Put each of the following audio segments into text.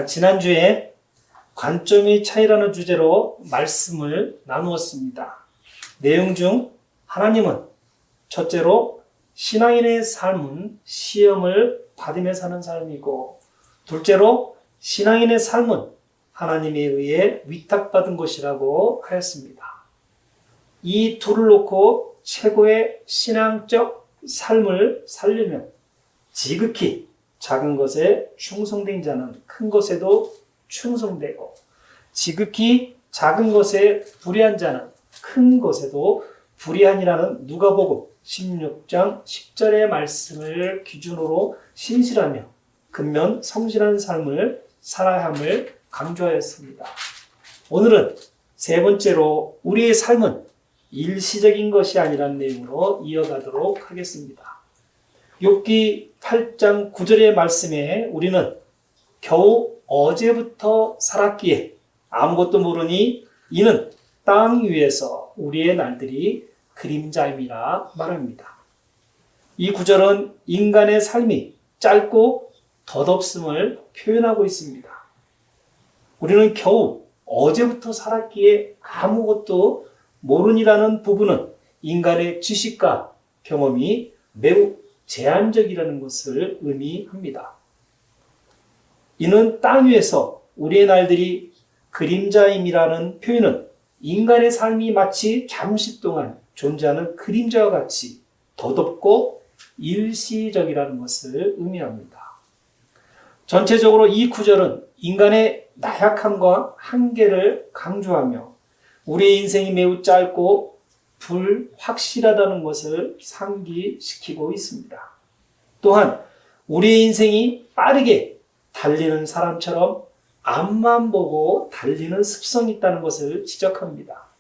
지난주에 관점의 차이라는 주제로 말씀을 나누었습니다. 내용 중 하나님은 첫째로 신앙인의 삶은 시험을 받으며 사는 삶이고, 둘째로 신앙인의 삶은 하나님에 의해 위탁받은 것이라고 하였습니다. 이 둘을 놓고 최고의 신앙적 삶을 살려면 지극히 작은 것에 충성된 자는 큰 것에도 충성되고, 지극히 작은 것에 불의한 자는 큰 것에도 불의하니라는 누가복음 16장 10절의 말씀을 기준으로 신실하며 근면 성실한 삶을 살아야 함을 강조하였습니다. 오늘은 세 번째로 우리의 삶은 일시적인 것이 아니라는 내용으로 이어가도록 하겠습니다. 욥기 8장 9절의 말씀에 우리는 겨우 어제부터 살았기에 아무것도 모르니 이는 땅 위에서 우리의 날들이 그림자임이라 말합니다. 이 구절은 인간의 삶이 짧고 덧없음을 표현하고 있습니다. 우리는 겨우 어제부터 살았기에 아무것도 모르니라는 부분은 인간의 지식과 경험이 매우 제한적이라는 것을 의미합니다. 이는 땅 위에서 우리의 날들이 그림자임이라는 표현은 인간의 삶이 마치 잠시 동안 존재하는 그림자와 같이 덧없고 일시적이라는 것을 의미합니다. 전체적으로 이 구절은 인간의 나약함과 한계를 강조하며 우리의 인생이 매우 짧고 불확실하다는 것을 상기시키고 있습니다. 또한 우리의 인생이 빠르게 달리는 사람처럼 앞만 보고 달리는 습성이 있다는 것을 지적합니다.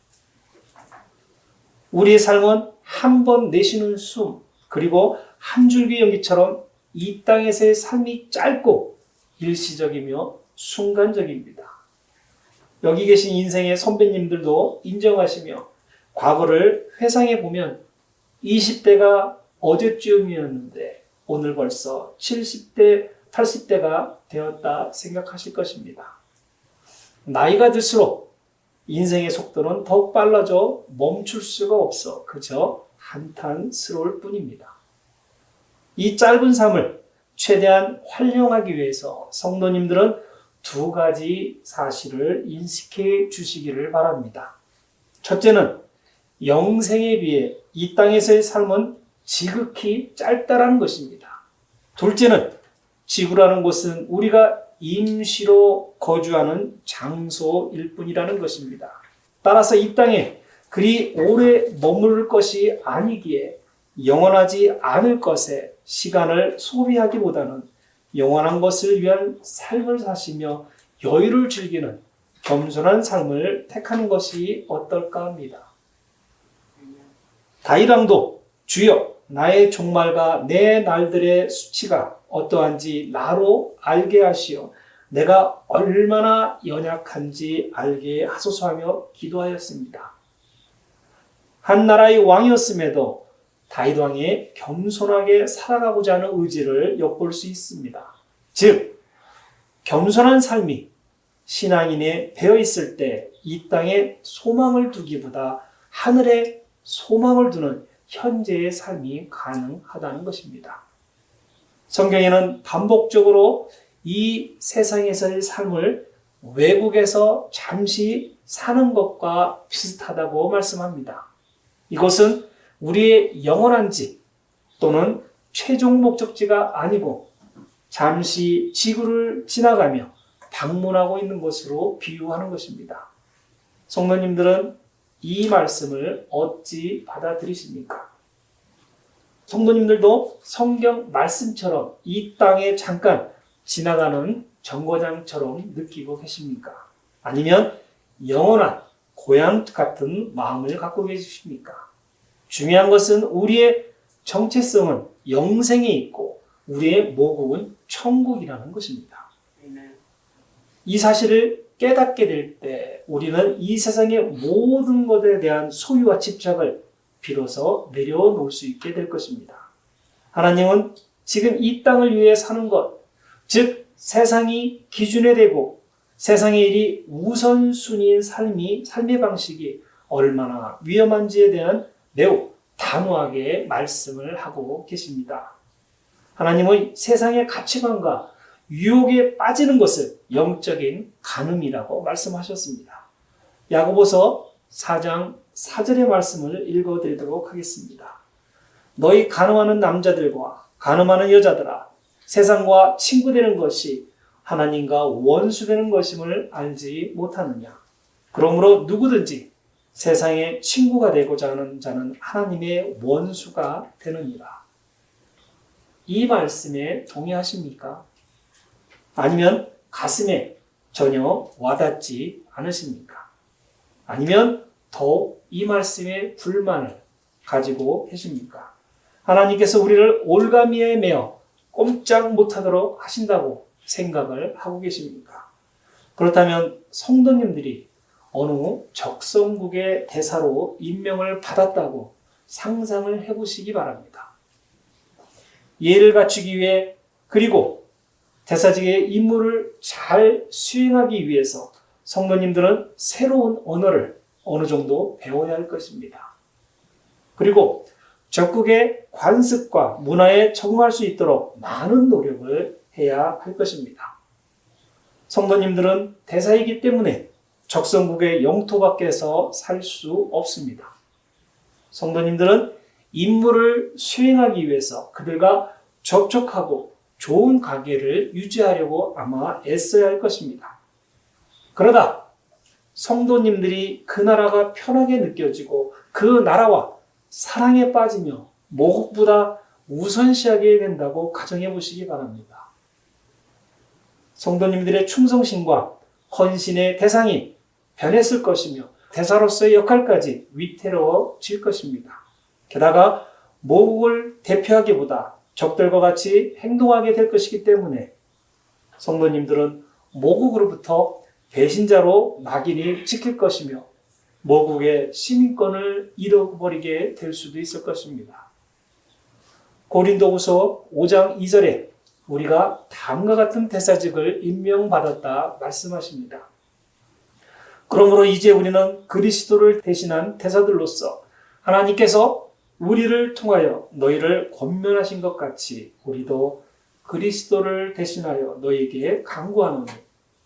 우리의 삶은 한 번 내쉬는 숨, 그리고 한 줄기 연기처럼 이 땅에서의 삶이 짧고 일시적이며 순간적입니다. 여기 계신 인생의 선배님들도 인정하시며 과거를 회상해 보면 20대가 어제쯤이었는데 오늘 벌써 70대, 80대가 되었다 생각하실 것입니다. 나이가 들수록 인생의 속도는 더욱 빨라져 멈출 수가 없어 그저 한탄스러울 뿐입니다. 이 짧은 삶을 최대한 활용하기 위해서 성도님들은 두 가지 사실을 인식해 주시기를 바랍니다. 첫째는 영생에 비해 이 땅에서의 삶은 지극히 짧다라는 것입니다. 둘째는 지구라는 곳은 우리가 임시로 거주하는 장소일 뿐이라는 것입니다. 따라서 이 땅에 그리 오래 머무를 것이 아니기에 영원하지 않을 것에 시간을 소비하기보다는 영원한 것을 위한 삶을 사시며 여유를 즐기는 겸손한 삶을 택하는 것이 어떨까 합니다. 다윗 왕도 주여 나의 종말과 내 날들의 수치가 어떠한지 나로 알게 하시어 내가 얼마나 연약한지 알게 하소서하며 기도하였습니다. 한 나라의 왕이었음에도 다윗 왕의 겸손하게 살아가고자 하는 의지를 엿볼 수 있습니다. 즉, 겸손한 삶이 신앙인에 배어 있을 때 이 땅에 소망을 두기보다 하늘에 소망을 두는 현재의 삶이 가능하다는 것입니다. 성경에는 반복적으로 이 세상에서의 삶을 외국에서 잠시 사는 것과 비슷하다고 말씀합니다. 이것은 우리의 영원한 집 또는 최종 목적지가 아니고 잠시 지구를 지나가며 방문하고 있는 것으로 비유하는 것입니다. 성도님들은 이 말씀을 어찌 받아들이십니까? 성도님들도 성경 말씀처럼 이 땅에 잠깐 지나가는 정거장처럼 느끼고 계십니까? 아니면 영원한 고향 같은 마음을 갖고 계십니까? 중요한 것은 우리의 정체성은 영생에 있고 우리의 모국은 천국이라는 것입니다. 이 사실을 깨닫게 될 때 우리는 이 세상의 모든 것에 대한 소유와 집착을 비로소 내려놓을 수 있게 될 것입니다. 하나님은 지금 이 땅을 위해 사는 것, 즉 세상이 기준이 되고 세상의 일이 우선순위인 삶의 방식이 얼마나 위험한지에 대한 매우 단호하게 말씀을 하고 계십니다. 하나님은 세상의 가치관과 유혹에 빠지는 것을 영적인 간음이라고 말씀하셨습니다. 야고보서 4장 4절의 말씀을 읽어드리도록 하겠습니다. 너희 간음하는 남자들과 간음하는 여자들아, 세상과 친구되는 것이 하나님과 원수되는 것임을 알지 못하느냐. 그러므로 누구든지 세상의 친구가 되고자 하는 자는 하나님의 원수가 되느니라. 이 말씀에 동의하십니까? 아니면 가슴에 전혀 와닿지 않으십니까? 아니면 더욱 이 말씀에 불만을 가지고 계십니까? 하나님께서 우리를 올가미에 매어 꼼짝 못하도록 하신다고 생각을 하고 계십니까? 그렇다면 성도님들이 어느 적성국의 대사로 임명을 받았다고 상상을 해보시기 바랍니다. 예를 갖추기 위해 그리고 대사직의 임무를 잘 수행하기 위해서 성도님들은 새로운 언어를 어느 정도 배워야 할 것입니다. 그리고 적국의 관습과 문화에 적응할 수 있도록 많은 노력을 해야 할 것입니다. 성도님들은 대사이기 때문에 적성국의 영토 밖에서 살 수 없습니다. 성도님들은 임무를 수행하기 위해서 그들과 접촉하고 좋은 관계를 유지하려고 아마 애써야 할 것입니다. 그러다 성도님들이 그 나라가 편하게 느껴지고 그 나라와 사랑에 빠지며 모국보다 우선시하게 된다고 가정해 보시기 바랍니다. 성도님들의 충성심과 헌신의 대상이 변했을 것이며 대사로서의 역할까지 위태로워질 것입니다. 게다가 모국을 대표하기보다 적들과 같이 행동하게 될 것이기 때문에 성도님들은 모국으로부터 배신자로 낙인이 찍힐 것이며 모국의 시민권을 잃어버리게 될 수도 있을 것입니다. 고린도후서 5장 2절에 우리가 다음과 같은 대사직을 임명받았다 말씀하십니다. 그러므로 이제 우리는 그리스도를 대신한 대사들로서 하나님께서 우리를 통하여 너희를 권면하신 것 같이 우리도 그리스도를 대신하여 너희에게 간구하노니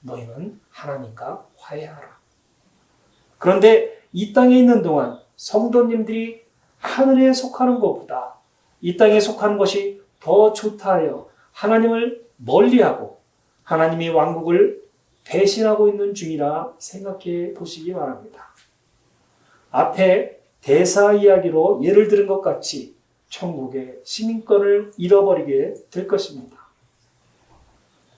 너희는 하나님과 화해하라. 그런데 이 땅에 있는 동안 성도님들이 하늘에 속하는 것보다 이 땅에 속하는 것이 더 좋다 하여 하나님을 멀리하고 하나님의 왕국을 배신하고 있는 중이라 생각해 보시기 바랍니다. 앞에 대사 이야기로 예를 들은 것 같이 천국의 시민권을 잃어버리게 될 것입니다.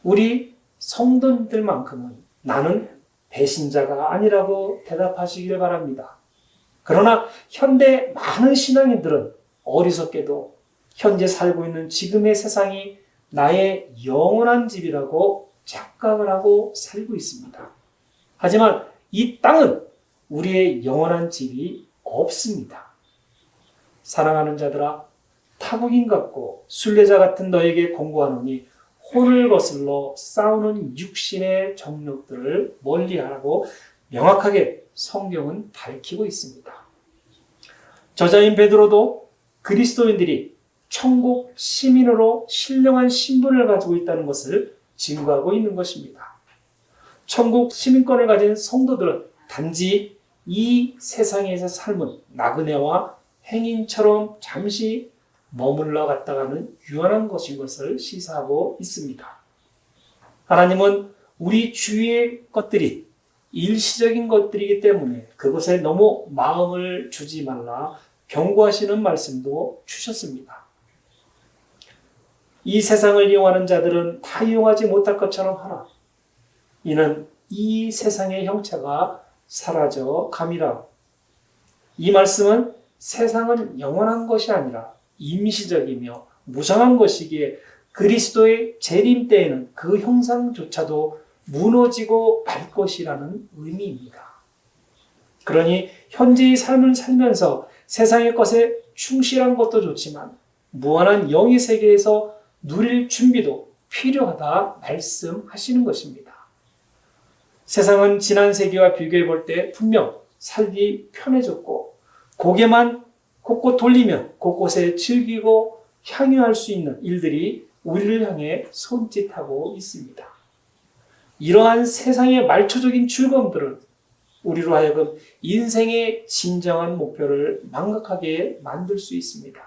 우리 성도님들만큼은 나는 배신자가 아니라고 대답하시길 바랍니다. 그러나 현대 많은 신앙인들은 어리석게도 현재 살고 있는 지금의 세상이 나의 영원한 집이라고 착각을 하고 살고 있습니다. 하지만 이 땅은 우리의 영원한 집이 없습니다. 사랑하는 자들아, 타국인 같고 순례자 같은 너에게 공고하노니 혼을 거슬러 싸우는 육신의 정욕들을 멀리하라고 명확하게 성경은 밝히고 있습니다. 저자인 베드로도 그리스도인들이 천국 시민으로 신령한 신분을 가지고 있다는 것을 증거하고 있는 것입니다. 천국 시민권을 가진 성도들은 단지 이 세상에서 삶은 나그네와 행인처럼 잠시 머물러 갔다가는 유한한 것인 것을 시사하고 있습니다. 하나님은 우리 주위의 것들이 일시적인 것들이기 때문에 그것에 너무 마음을 주지 말라 경고하시는 말씀도 주셨습니다. 이 세상을 이용하는 자들은 다 이용하지 못할 것처럼 하라. 이는 이 세상의 형체가 사라져 감이라. 이 말씀은 세상은 영원한 것이 아니라 임시적이며 무상한 것이기에 그리스도의 재림 때에는 그 형상조차도 무너지고 말 것이라는 의미입니다. 그러니 현재의 삶을 살면서 세상의 것에 충실한 것도 좋지만 무한한 영의 세계에서 누릴 준비도 필요하다 말씀하시는 것입니다. 세상은 지난 세기와 비교해 볼 때 분명 살기 편해졌고 고개만 곳곳 돌리면 곳곳에 즐기고 향유할 수 있는 일들이 우리를 향해 손짓하고 있습니다. 이러한 세상의 말초적인 즐거움들은 우리로 하여금 인생의 진정한 목표를 망각하게 만들 수 있습니다.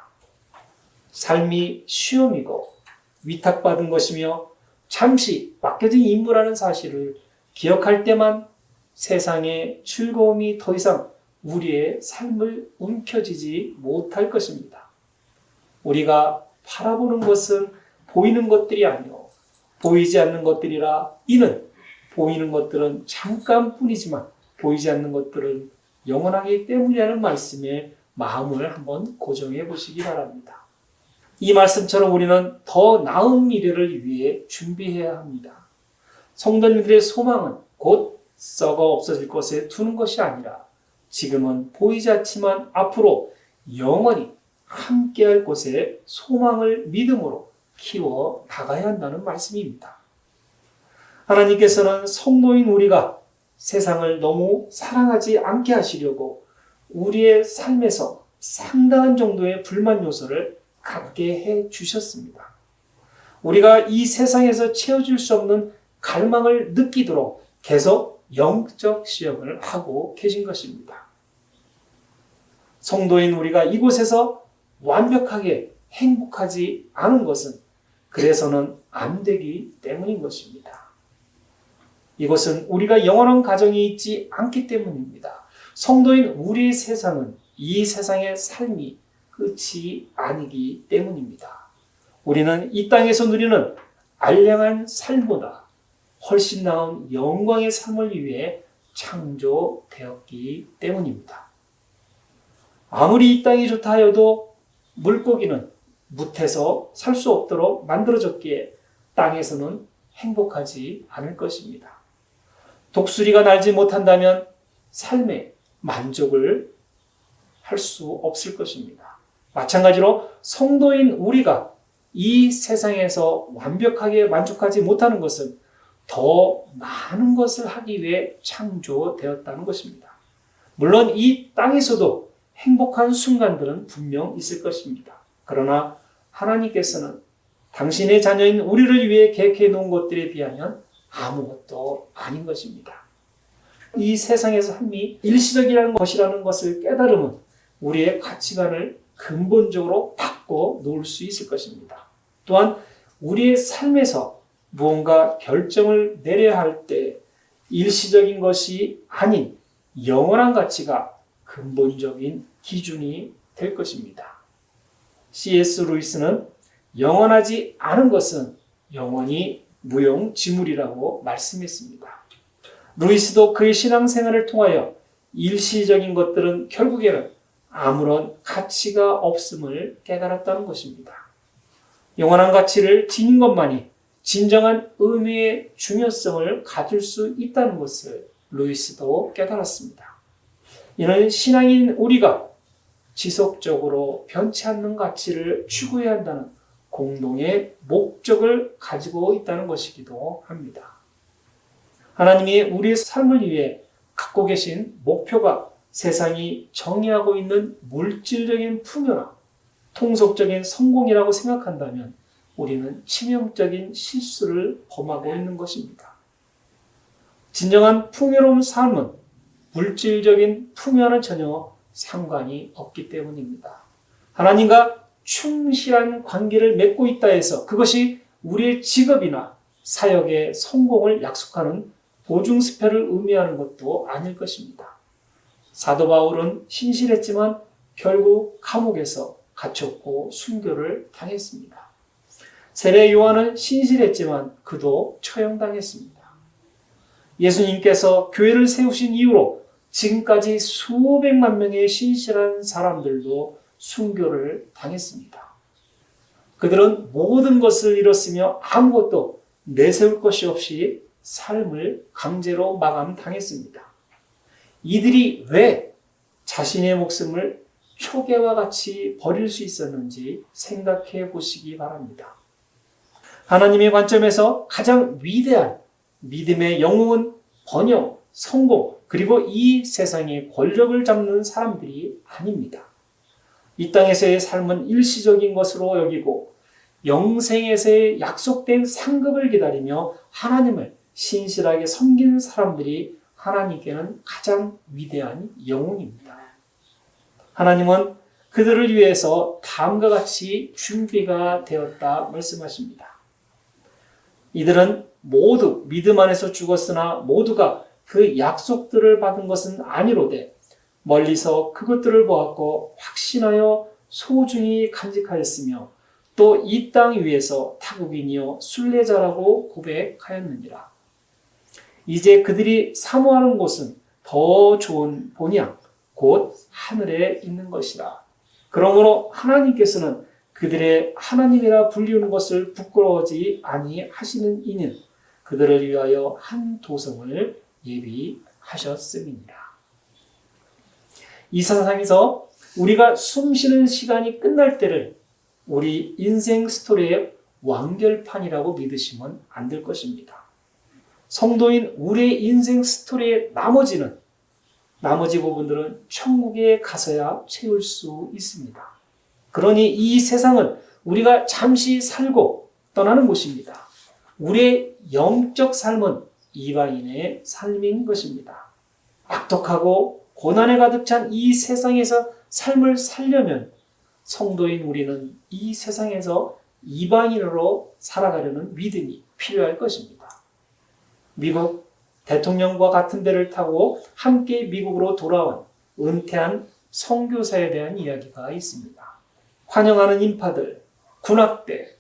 삶이 시험이고 위탁받은 것이며 잠시 맡겨진 임무라는 사실을 기억할 때만 세상의 즐거움이 더 이상 우리의 삶을 움켜쥐지 못할 것입니다. 우리가 바라보는 것은 보이는 것들이 아니요 보이지 않는 것들이라. 이는 보이는 것들은 잠깐뿐이지만 보이지 않는 것들은 영원하기 때문이라는 말씀에 마음을 한번 고정해 보시기 바랍니다. 이 말씀처럼 우리는 더 나은 미래를 위해 준비해야 합니다. 성도님들의 소망은 곧 썩어 없어질 것에 두는 것이 아니라 지금은 보이지 않지만 앞으로 영원히 함께할 곳에 소망을 믿음으로 키워 나가야 한다는 말씀입니다. 하나님께서는 성도인 우리가 세상을 너무 사랑하지 않게 하시려고 우리의 삶에서 상당한 정도의 불만 요소를 갖게 해 주셨습니다. 우리가 이 세상에서 채워질 수 없는 갈망을 느끼도록 계속 영적 시험을 하고 계신 것입니다. 성도인 우리가 이곳에서 완벽하게 행복하지 않은 것은 그래서는 안 되기 때문인 것입니다. 이것은 우리가 영원한 가정이 있지 않기 때문입니다. 성도인 우리의 세상은 이 세상의 삶이 끝이 아니기 때문입니다. 우리는 이 땅에서 누리는 알량한 삶보다 훨씬 나은 영광의 삶을 위해 창조되었기 때문입니다. 아무리 이 땅이 좋다 하여도 물고기는 묻에서 살 수 없도록 만들어졌기에 땅에서는 행복하지 않을 것입니다. 독수리가 날지 못한다면 삶에 만족을 할 수 없을 것입니다. 마찬가지로 성도인 우리가 이 세상에서 완벽하게 만족하지 못하는 것은 더 많은 것을 하기 위해 창조되었다는 것입니다. 물론 이 땅에서도 행복한 순간들은 분명 있을 것입니다. 그러나 하나님께서는 당신의 자녀인 우리를 위해 계획해 놓은 것들에 비하면 아무것도 아닌 것입니다. 이 세상에서 삶이 일시적이라는 것이라는 것을 깨달으면 우리의 가치관을 근본적으로 바꿔 놓을 수 있을 것입니다. 또한 우리의 삶에서 무언가 결정을 내려야 할 때 일시적인 것이 아닌 영원한 가치가 근본적인 기준이 될 것입니다. C.S. 루이스는 영원하지 않은 것은 영원히 무용지물이라고 말씀했습니다. 루이스도 그의 신앙생활을 통하여 일시적인 것들은 결국에는 아무런 가치가 없음을 깨달았다는 것입니다. 영원한 가치를 지닌 것만이 진정한 의미의 중요성을 가질 수 있다는 것을 루이스도 깨달았습니다. 이는 신앙인 우리가 지속적으로 변치 않는 가치를 추구해야 한다는 공동의 목적을 가지고 있다는 것이기도 합니다. 하나님이 우리의 삶을 위해 갖고 계신 목표가 세상이 정의하고 있는 물질적인 풍요나 통속적인 성공이라고 생각한다면 우리는 치명적인 실수를 범하고 있는 것입니다. 진정한 풍요로운 삶은 물질적인 풍요와는 전혀 상관이 없기 때문입니다. 하나님과 충실한 관계를 맺고 있다 해서 그것이 우리의 직업이나 사역의 성공을 약속하는 보증수표를 의미하는 것도 아닐 것입니다. 사도 바울은 신실했지만 결국 감옥에서 갇혔고 순교를 당했습니다. 세례 요한은 신실했지만 그도 처형당했습니다. 예수님께서 교회를 세우신 이후로 지금까지 수백만 명의 신실한 사람들도 순교를 당했습니다. 그들은 모든 것을 잃었으며 아무것도 내세울 것이 없이 삶을 강제로 마감당했습니다. 이들이 왜 자신의 목숨을 표계와 같이 버릴 수 있었는지 생각해 보시기 바랍니다. 하나님의 관점에서 가장 위대한 믿음의 영웅은 번영, 성공, 그리고 이 세상의 권력을 잡는 사람들이 아닙니다. 이 땅에서의 삶은 일시적인 것으로 여기고 영생에서의 약속된 상급을 기다리며 하나님을 신실하게 섬기는 사람들이 하나님께는 가장 위대한 영웅입니다. 하나님은 그들을 위해서 다음과 같이 준비가 되었다 말씀하십니다. 이들은 모두 믿음 안에서 죽었으나 모두가 그 약속들을 받은 것은 아니로되 멀리서 그것들을 보았고 확신하여 소중히 간직하였으며 또 이 땅 위에서 타국인이요 순례자라고 고백하였느니라. 이제 그들이 사모하는 곳은 더 좋은 본향 곧 하늘에 있는 것이라. 그러므로 하나님께서는 그들의 하나님이라 불리우는 것을 부끄러워하지 아니하시는 이는 그들을 위하여 한 도성을 예비하셨음이니라. 이 세상에서 우리가 숨쉬는 시간이 끝날 때를 우리 인생 스토리의 완결판이라고 믿으시면 안 될 것입니다. 성도인 우리의 인생 스토리의 나머지 부분들은 천국에 가서야 채울 수 있습니다. 그러니 이 세상은 우리가 잠시 살고 떠나는 곳입니다. 우리의 영적 삶은 이방인의 삶인 것입니다. 악독하고 고난에 가득 찬 이 세상에서 삶을 살려면 성도인 우리는 이 세상에서 이방인으로 살아가려는 믿음이 필요할 것입니다. 미국 대통령과 같은 배를 타고 함께 미국으로 돌아온 은퇴한 선교사에 대한 이야기가 있습니다. 환영하는 인파들, 군악대,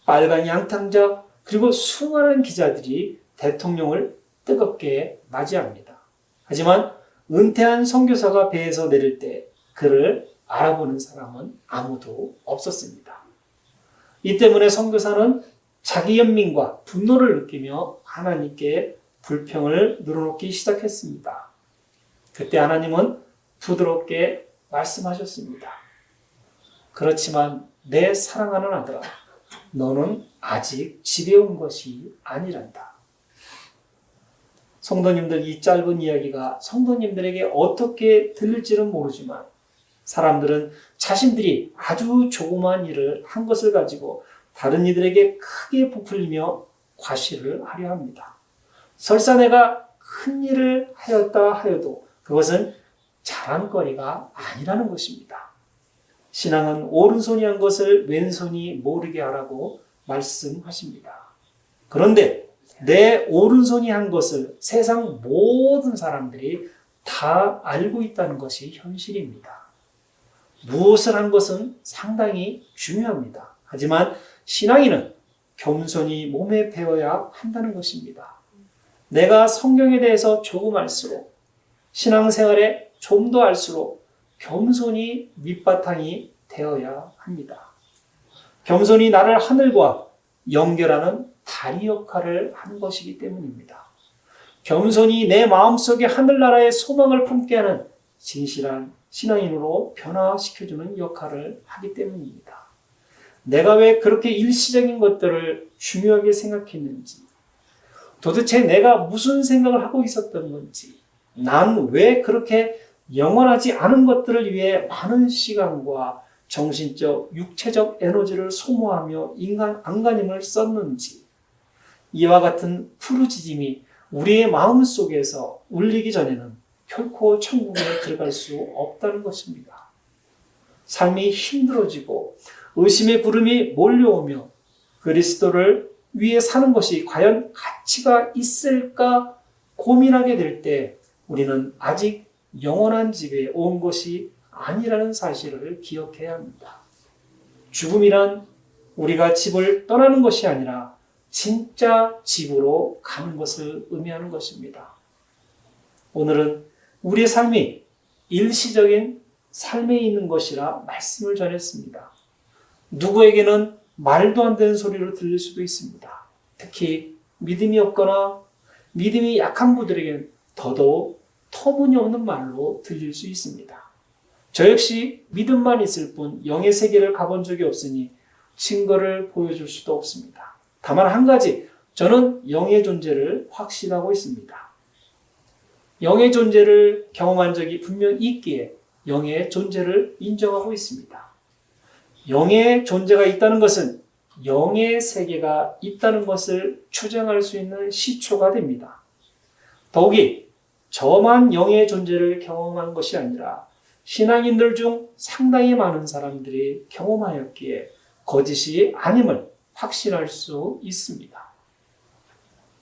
빨간 양탕자, 그리고 수많은 기자들이 대통령을 뜨겁게 맞이합니다. 하지만 은퇴한 선교사가 배에서 내릴 때 그를 알아보는 사람은 아무도 없었습니다. 이 때문에 선교사는 자기 연민과 분노를 느끼며 하나님께 불평을 늘어놓기 시작했습니다. 그때 하나님은 부드럽게 말씀하셨습니다. 그렇지만 내 사랑하는 아들아, 너는 아직 집에 온 것이 아니란다. 성도님들, 이 짧은 이야기가 성도님들에게 어떻게 들릴지는 모르지만 사람들은 자신들이 아주 조그마한 일을 한 것을 가지고 다른 이들에게 크게 부풀리며 과시를 하려 합니다. 설사 내가 큰 일을 하였다 하여도 그것은 자랑거리가 아니라는 것입니다. 신앙은 오른손이 한 것을 왼손이 모르게 하라고 말씀하십니다. 그런데 내 오른손이 한 것을 세상 모든 사람들이 다 알고 있다는 것이 현실입니다. 무엇을 한 것은 상당히 중요합니다. 하지만 신앙인은 겸손히 몸에 배워야 한다는 것입니다. 내가 성경에 대해서 조금 알수록, 신앙생활에 좀 더 알수록 겸손이 밑바탕이 되어야 합니다. 겸손이 나를 하늘과 연결하는 다리 역할을 하는 것이기 때문입니다. 겸손이 내 마음속에 하늘나라의 소망을 품게 하는 진실한 신앙인으로 변화시켜주는 역할을 하기 때문입니다. 내가 왜 그렇게 일시적인 것들을 중요하게 생각했는지, 도대체 내가 무슨 생각을 하고 있었던 건지, 난 왜 그렇게 영원하지 않은 것들을 위해 많은 시간과 정신적, 육체적 에너지를 소모하며 안간힘을 썼는지, 이와 같은 푸르짖음이 우리의 마음속에서 울리기 전에는 결코 천국에 들어갈 수 없다는 것입니다. 삶이 힘들어지고 의심의 구름이 몰려오며 그리스도를 위해 사는 것이 과연 가치가 있을까 고민하게 될 때 우리는 아직 영원한 집에 온 것이 아니라는 사실을 기억해야 합니다. 죽음이란 우리가 집을 떠나는 것이 아니라 진짜 집으로 가는 것을 의미하는 것입니다. 오늘은 우리의 삶이 일시적인 삶에 있는 것이라 말씀을 전했습니다. 누구에게는 말도 안 되는 소리로 들릴 수도 있습니다. 특히 믿음이 없거나 믿음이 약한 분들에게는 더더욱 터무니없는 말로 들릴 수 있습니다. 저 역시 믿음만 있을 뿐 영의 세계를 가본 적이 없으니 증거를 보여줄 수도 없습니다. 다만 한 가지, 저는 영의 존재를 확신하고 있습니다. 영의 존재를 경험한 적이 분명 있기에 영의 존재를 인정하고 있습니다. 영의 존재가 있다는 것은 영의 세계가 있다는 것을 추정할 수 있는 시초가 됩니다. 더욱이 저만 영의 존재를 경험한 것이 아니라 신앙인들 중 상당히 많은 사람들이 경험하였기에 거짓이 아님을 확신할 수 있습니다.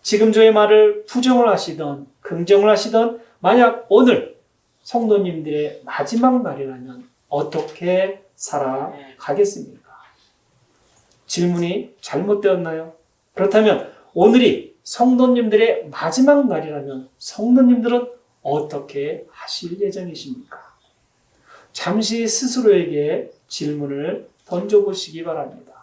지금 저의 말을 부정을 하시던 긍정을 하시던 만약 오늘 성도님들의 마지막 날이라면 어떻게 살아가겠습니까? 질문이 잘못되었나요? 그렇다면 오늘이 성도님들의 마지막 날이라면 성도님들은 어떻게 하실 예정이십니까? 잠시 스스로에게 질문을 던져보시기 바랍니다.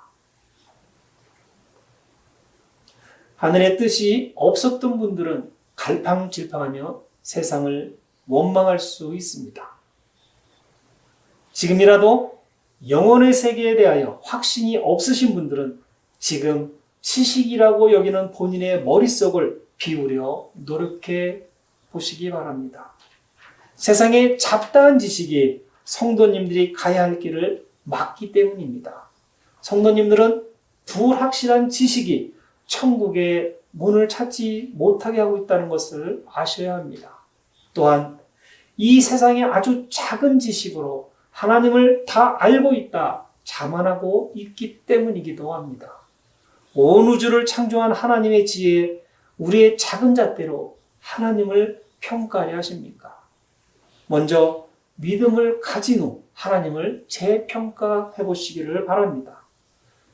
하늘의 뜻이 없었던 분들은 갈팡질팡하며 세상을 원망할 수 있습니다. 지금이라도 영혼의 세계에 대하여 확신이 없으신 분들은 지금 지식이라고 여기는 본인의 머릿속을 비우려 노력해 보시기 바랍니다. 세상의 잡다한 지식이 성도님들이 가야 할 길을 막기 때문입니다. 성도님들은 불확실한 지식이 천국의 문을 찾지 못하게 하고 있다는 것을 아셔야 합니다. 또한 이 세상의 아주 작은 지식으로 하나님을 다 알고 있다 자만하고 있기 때문이기도 합니다. 온 우주를 창조한 하나님의 지혜에 우리의 작은 잣대로 하나님을 평가하려 하십니까? 먼저 믿음을 가진 후 하나님을 재평가해 보시기를 바랍니다.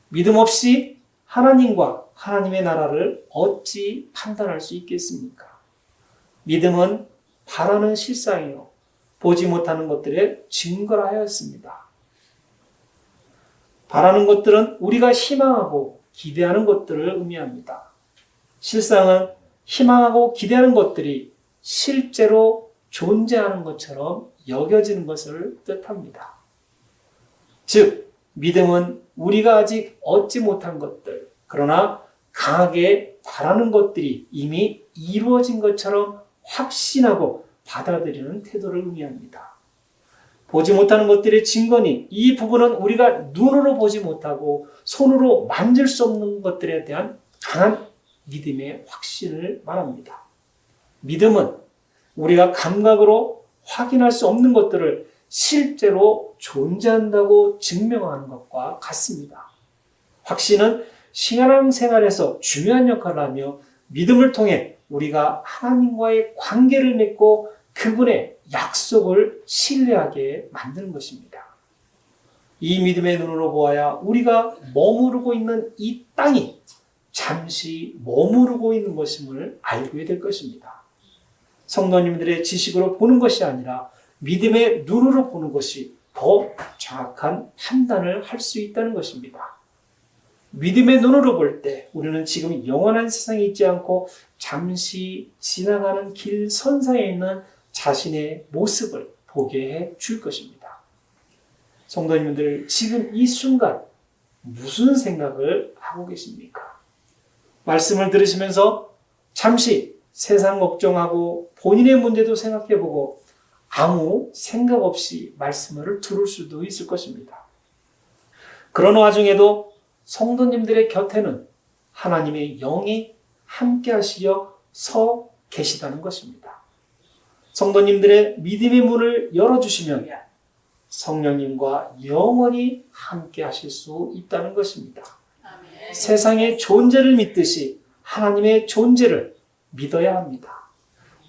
믿음 없이 하나님과 하나님의 나라를 어찌 판단할 수 있겠습니까? 믿음은 바라는 실상이요 보지 못하는 것들의 증거라 하였습니다. 바라는 것들은 우리가 희망하고 기대하는 것들을 의미합니다. 실상은 희망하고 기대하는 것들이 실제로 존재하는 것처럼 여겨지는 것을 뜻합니다. 즉, 믿음은 우리가 아직 얻지 못한 것들, 그러나 강하게 바라는 것들이 이미 이루어진 것처럼 확신하고 받아들이는 태도를 의미합니다. 보지 못하는 것들의 증거니 이 부분은 우리가 눈으로 보지 못하고 손으로 만질 수 없는 것들에 대한 강한 믿음의 확신을 말합니다. 믿음은 우리가 감각으로 확인할 수 없는 것들을 실제로 존재한다고 증명하는 것과 같습니다. 확신은 신앙생활에서 중요한 역할을 하며 믿음을 통해 우리가 하나님과의 관계를 맺고 그분의 약속을 신뢰하게 만드는 것입니다. 이 믿음의 눈으로 보아야 우리가 머무르고 있는 이 땅이 잠시 머무르고 있는 것임을 알게 될 것입니다. 성도님들의 지식으로 보는 것이 아니라 믿음의 눈으로 보는 것이 더 정확한 판단을 할 수 있다는 것입니다. 믿음의 눈으로 볼 때 우리는 지금 영원한 세상에 있지 않고 잠시 지나가는 길 선상에 있는 자신의 모습을 보게 해 줄 것입니다. 성도님들, 지금 이 순간 무슨 생각을 하고 계십니까? 말씀을 들으시면서 잠시 세상 걱정하고 본인의 문제도 생각해보고 아무 생각 없이 말씀을 들을 수도 있을 것입니다. 그런 와중에도 성도님들의 곁에는 하나님의 영이 함께 하시려 서 계시다는 것입니다. 성도님들의 믿음의 문을 열어주시면 성령님과 영원히 함께 하실 수 있다는 것입니다. 아멘. 세상의 존재를 믿듯이 하나님의 존재를 믿어야 합니다.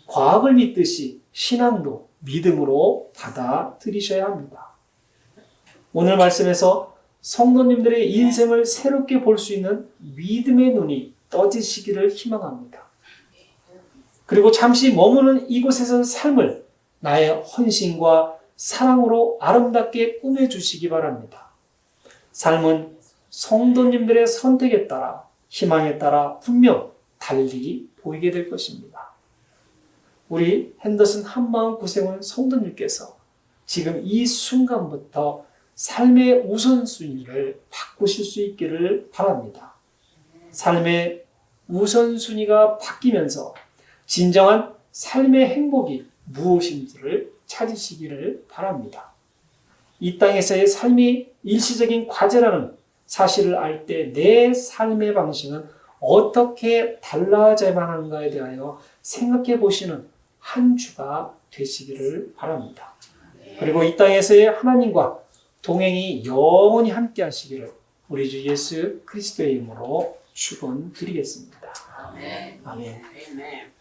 과학을 믿듯이 신앙도 믿음으로 받아들이셔야 합니다. 오늘 말씀에서 성도님들의 인생을 새롭게 볼 수 있는 믿음의 눈이 떠지시기를 희망합니다. 그리고 잠시 머무는 이곳에서 삶을 나의 헌신과 사랑으로 아름답게 꾸며주시기 바랍니다. 삶은 성도님들의 선택에 따라 희망에 따라 분명 달리 보이게 될 것입니다. 우리 핸더슨 한마음 구세군 성도님께서 지금 이 순간부터 삶의 우선순위를 바꾸실 수 있기를 바랍니다. 삶의 우선순위가 바뀌면서 진정한 삶의 행복이 무엇인지를 찾으시기를 바랍니다. 이 땅에서의 삶이 일시적인 과제라는 사실을 알 때 내 삶의 방식은 어떻게 달라져야만 하는가에 대하여 생각해 보시는 한 주가 되시기를 바랍니다. 그리고 이 땅에서의 하나님과 동행이 영원히 함께 하시기를 우리 주 예수 그리스도의 이름으로 축원드리겠습니다. 아멘. 아멘.